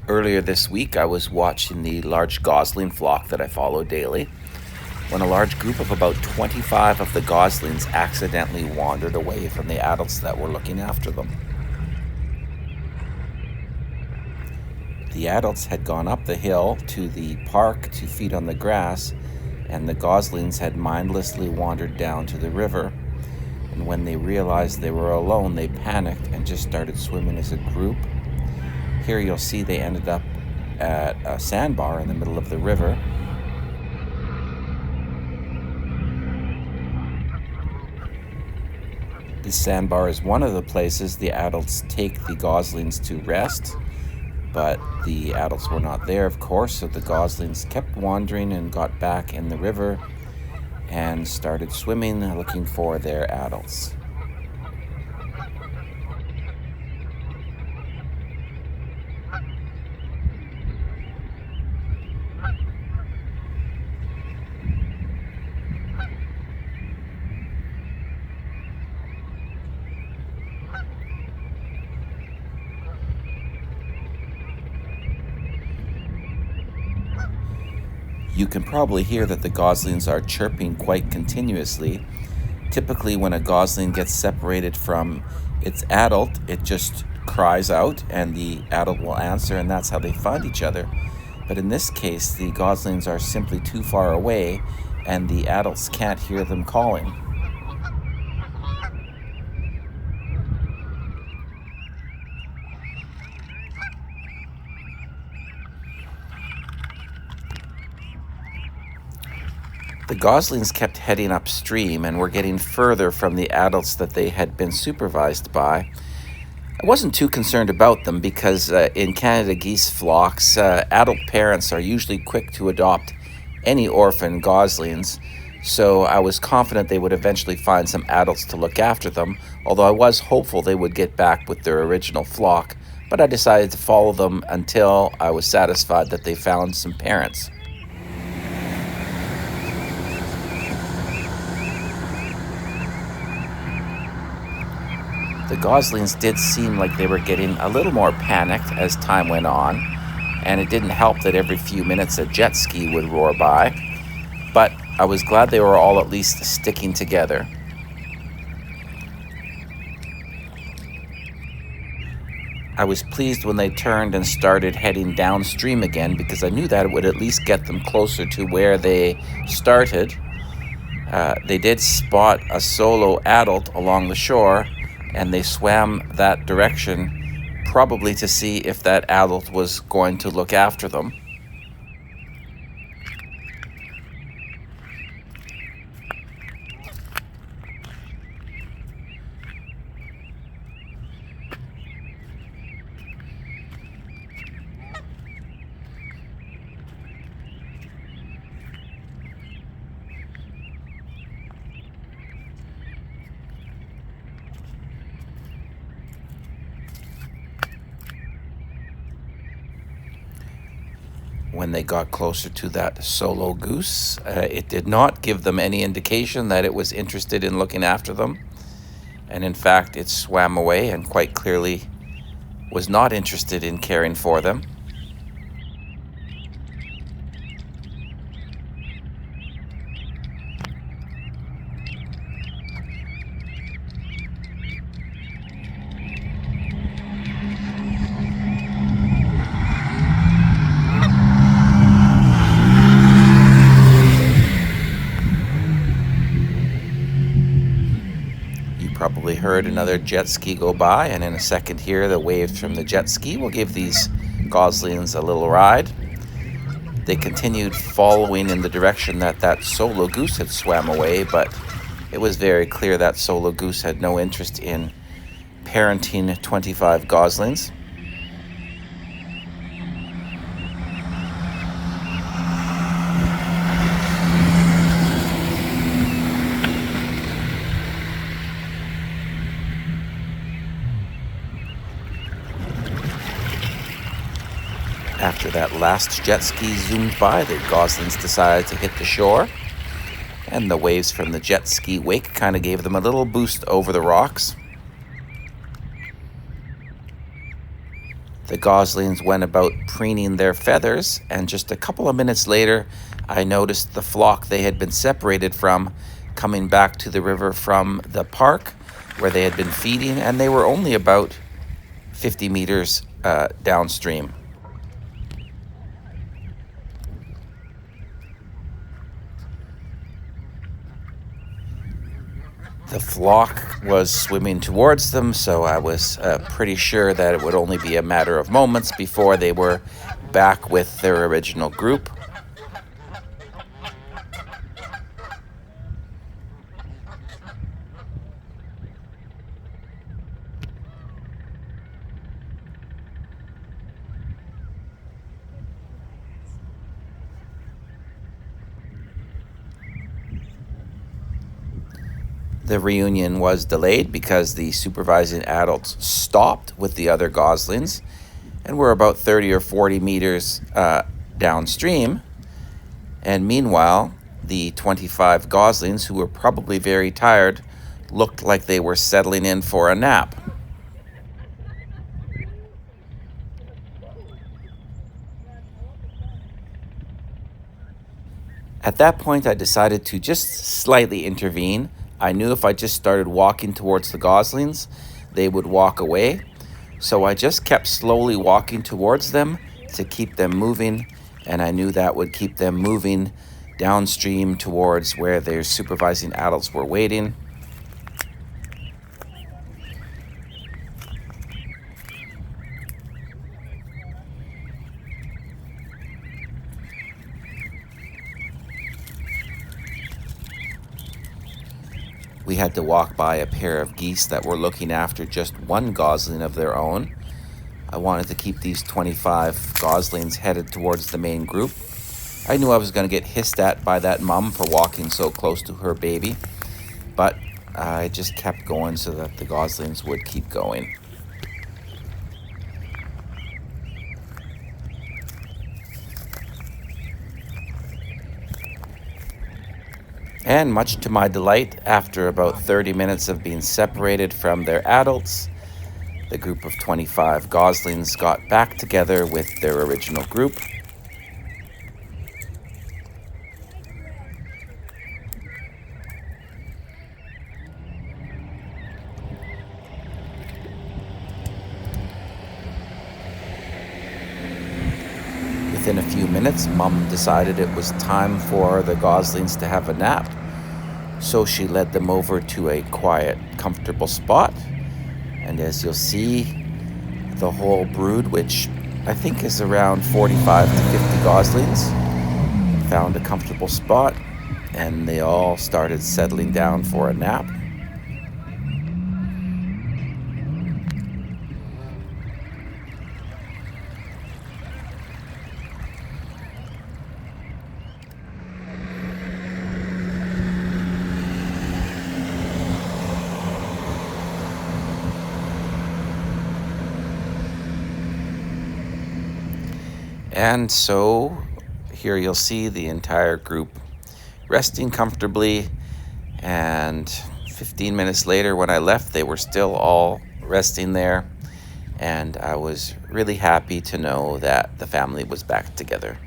Earlier this week, I was watching the large gosling flock that I follow daily when a large group of about 25 of the goslings accidentally wandered away from the adults that were looking after them. The adults had gone up the hill to the park to feed on the grass, and the goslings had mindlessly wandered down to the river. And when they realized they were alone, they panicked and just started swimming as a group. Here you'll see they ended up at a sandbar in the middle of the river. The sandbar is one of the places the adults take the goslings to rest, but the adults were not there, of course, so the goslings kept wandering and got back in the river and started swimming, looking for their adults. You can probably hear that the goslings are chirping quite continuously. Typically, when a gosling gets separated from its adult, it just cries out and the adult will answer, and that's how they find each other. But in this case, the goslings are simply too far away and the adults can't hear them calling. The goslings kept heading upstream and were getting further from the adults that they had been supervised by. I wasn't too concerned about them because in Canada geese flocks, adult parents are usually quick to adopt any orphan goslings, so I was confident they would eventually find some adults to look after them, although I was hopeful they would get back with their original flock, but I decided to follow them until I was satisfied that they found some parents. The goslings did seem like they were getting a little more panicked as time went on, and it didn't help that every few minutes a jet ski would roar by, but I was glad they were all at least sticking together. I was pleased when they turned and started heading downstream again because I knew that it would at least get them closer to where they started. They did spot a solo adult along the shore, and they swam that direction, probably to see if that adult was going to look after them. When they got closer to that solo goose, it did not give them any indication that it was interested in looking after them. And in fact, it swam away and quite clearly was not interested in caring for them. Probably heard another jet ski go by, and in a second here the waves from the jet ski will give these goslings a little ride. They continued following in the direction that solo goose had swam away, but it was very clear that solo goose had no interest in parenting 25 goslings. After that last jet ski zoomed by, the goslings decided to hit the shore, and the waves from the jet ski wake kind of gave them a little boost over the rocks. The goslings went about preening their feathers, and just a couple of minutes later, I noticed the flock they had been separated from coming back to the river from the park where they had been feeding, and they were only about 50 meters downstream. The flock was swimming towards them, so I was pretty sure that it would only be a matter of moments before they were back with their original group. The reunion was delayed because the supervising adults stopped with the other goslings and were about 30 or 40 meters downstream. And meanwhile, the 25 goslings, who were probably very tired, looked like they were settling in for a nap. At that point, I decided to just slightly intervene. I knew if I just started walking towards the goslings, they would walk away. So I just kept slowly walking towards them to keep them moving, and I knew that would keep them moving downstream towards where their supervising adults were waiting. We had to walk by a pair of geese that were looking after just one gosling of their own. I wanted to keep these 25 goslings headed towards the main group. I knew I was going to get hissed at by that mom for walking so close to her baby, but I just kept going so that the goslings would keep going. And much to my delight, after about 30 minutes of being separated from their adults, the group of 25 goslings got back together with their original group. Within a few minutes, Mum decided it was time for the goslings to have a nap. So she led them over to a quiet, comfortable spot. And as you'll see, the whole brood, which I think is around 45 to 50 goslings, found a comfortable spot, and they all started settling down for a nap. And so here you'll see the entire group resting comfortably, and 15 minutes later when I left, they were still all resting there, and I was really happy to know that the family was back together.